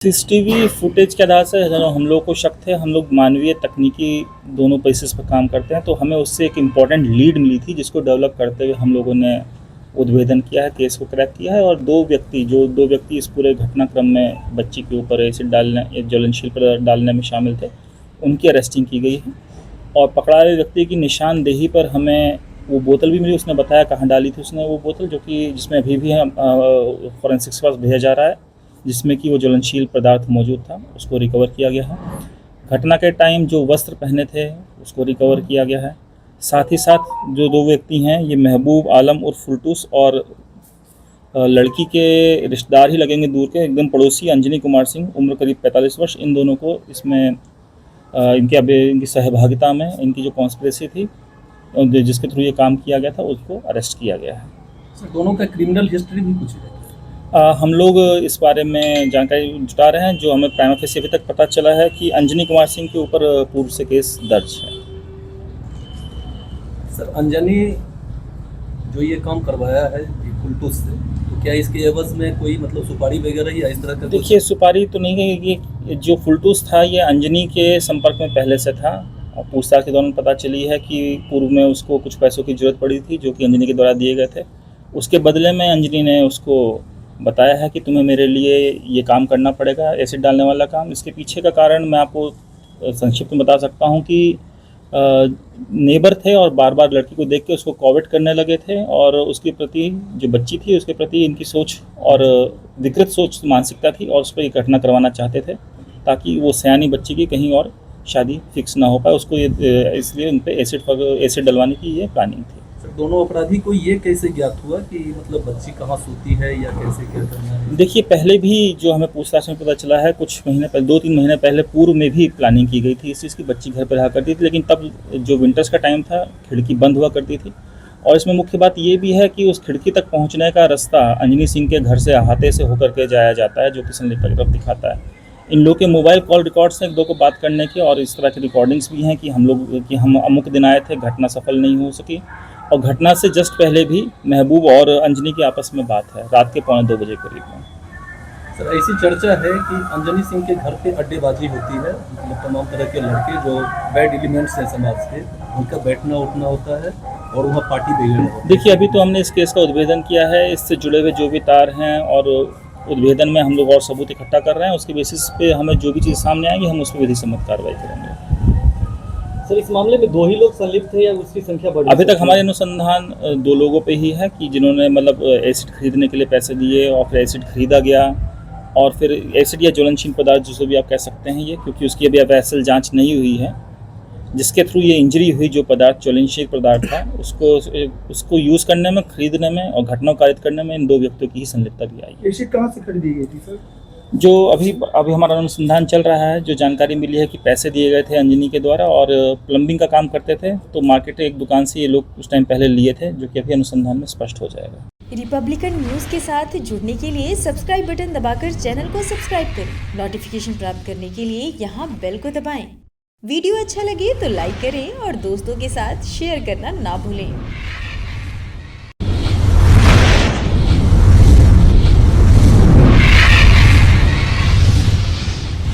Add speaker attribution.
Speaker 1: CCTV footage के आधार से हम लोग को शक थे। हम लोग मानवीय तकनीकी दोनों बेसिस पर काम करते हैं, तो हमें उससे एक इम्पॉर्टेंट लीड मिली थी जिसको डेवलप करते हुए हम लोगों ने उद्भेदन किया है, केस को क्रैक किया है। और दो व्यक्ति इस पूरे घटनाक्रम में बच्ची के ऊपर एसिड डालने या ज्वलनशील पदार्थ डालने में शामिल थे, उनकी अरेस्टिंग की गई है। और पकड़ा गए व्यक्ति की निशानदेही पर हमें वो बोतल भी मिली। उसने बताया कहाँ डाली थी उसने वो बोतल, जो कि जिसमें अभी भी फॉरेंसिक्स के पास भेजा जा रहा है, जिसमें कि वो ज्वलनशील पदार्थ मौजूद था, उसको रिकवर किया गया है। घटना के टाइम जो वस्त्र पहने थे उसको रिकवर किया गया है। साथ ही साथ जो दो व्यक्ति हैं, ये महबूब आलम उर्फ फुलटूस और लड़की के रिश्तेदार ही लगेंगे, दूर के एकदम पड़ोसी, अंजनी कुमार सिंह, उम्र करीब 45 वर्ष। इन दोनों को इसमें इनकी सहभागिता में, इनकी जो कॉन्स्पिरेसी थी जिसके थ्रू ये काम किया गया था, उसको अरेस्ट किया गया है।
Speaker 2: सर, दोनों का क्रिमिनल हिस्ट्री भी कुछ है?
Speaker 1: हम लोग इस बारे में जानकारी जुटा रहे हैं। जो हमें प्राइमा फेसी अभी तक पता चला है कि अंजनी कुमार सिंह के ऊपर पूर्व से केस दर्ज है।
Speaker 2: सर, अंजनी जो ये काम करवाया है फुलटूस से, तो क्या इसके एवज में कोई मतलब सुपारी वगैरह या इस तरह का?
Speaker 1: देखिए, सुपारी तो नहीं है। ये जो फुलटूस था ये अंजनी के संपर्क में पहले से था, और पूछताछ के दौरान पता चली है कि पूर्व में उसको कुछ पैसों की जरूरत पड़ी थी जो कि अंजनी के द्वारा दिए गए थे। उसके बदले में अंजनी ने उसको बताया है कि तुम्हें मेरे लिए ये काम करना पड़ेगा, एसिड डालने वाला काम। इसके पीछे का कारण मैं आपको संक्षिप्त में बता सकता हूँ कि नेबर थे और बार बार लड़की को देख के उसको कॉवेट करने लगे थे, और उसके प्रति, जो बच्ची थी उसके प्रति इनकी सोच और विकृत सोच मानसिकता थी, और उस पर ये घटना करवाना चाहते थे ताकि वो सयानी बच्ची की कहीं और शादी फिक्स ना हो पाए। उसको ये इसलिए उन पर एसिड डलवाने की ये प्लानिंग थी।
Speaker 2: सर, दोनों अपराधी को ये कैसे ज्ञात हुआ कि मतलब बच्ची कहाँ सोती है या कैसे क्या करना है?
Speaker 1: देखिए, पहले भी जो हमें पूछताछ में पता चला है, कुछ महीने पहले, 2-3 महीने पहले पूर्व में भी प्लानिंग की गई थी इस चीज़ की। बच्ची घर पर रहा करती थी, लेकिन तब जो विंटर्स का टाइम था, खिड़की बंद हुआ करती थी। और इसमें मुख्य बात ये भी है कि उस खिड़की तक पहुंचने का रास्ता अंजनी सिंह के घर से अहाते से होकर के जाया जाता है, जो कि संलिप्तता की तरफ दिखाता है। इन लोग के मोबाइल कॉल रिकॉर्ड्स हैं एक दो को बात करने के, और इस तरह की रिकॉर्डिंग्स भी हैं कि हम अमुक दिन आए थे, घटना सफल नहीं हो सकी। और घटना से जस्ट पहले भी महबूब और अंजनी की आपस में बात है, रात के 1:45 बजे करीब में।
Speaker 2: सर, ऐसी चर्चा है कि अंजनी सिंह के घर पे अड्डेबाजी होती है, मतलब तमाम तरह के लड़के जो बैड एलिमेंट्स हैं समाज के, उनका बैठना उठना होता है और वहाँ पार्टी वगैरह होती है।
Speaker 1: देखिए, अभी तो हमने इस केस का उद्भेदन किया है, इससे जुड़े हुए जो भी तार हैं और उद्भेदन में हम लोग और सबूत इकट्ठा कर रहे हैं। उसके बेसिस पे हमें जो भी चीज़ सामने आएंगी हम उस पर विधि सम्मत कार्रवाई करेंगे।
Speaker 2: सर, इस मामले में 2 ही लोग संलिप्त थे या उसकी संख्या बढ़ी?
Speaker 1: अभी तक हमारे अनुसंधान 2 लोगों पे ही है कि जिन्होंने मतलब एसिड खरीदने के लिए पैसे दिए, और फिर एसिड खरीदा गया, और फिर एसिड या ज्वलनशील पदार्थ जिसे भी आप कह सकते हैं ये, क्योंकि उसकी अभी वैसल जांच नहीं हुई है, जिसके थ्रू ये इंजरी हुई, जो पदार्थ ज्वलनशील पदार्थ था, उसको यूज़ करने में, खरीदने में और घटना को कारित करने में इन 2 व्यक्तियों की ही संलिप्तता भी आई है।
Speaker 2: एसिड कहाँ से खरीदी गई थी सर?
Speaker 1: जो अभी हमारा अनुसंधान चल रहा है, जो जानकारी मिली है कि पैसे दिए गए थे अंजनी के द्वारा, और प्लम्बिंग का काम करते थे, तो मार्केट एक दुकान से ये लोग उस टाइम पहले लिए थे, जो कि अभी अनुसंधान में स्पष्ट हो जाएगा।
Speaker 3: रिपब्लिकन न्यूज के साथ जुड़ने के लिए सब्सक्राइब बटन दबाकर चैनल को सब्सक्राइब करें। नोटिफिकेशन प्राप्त करने के लिए यहाँ बेल को दबाएं। वीडियो अच्छा लगे तो लाइक करें और दोस्तों के साथ शेयर करना ना भूलें।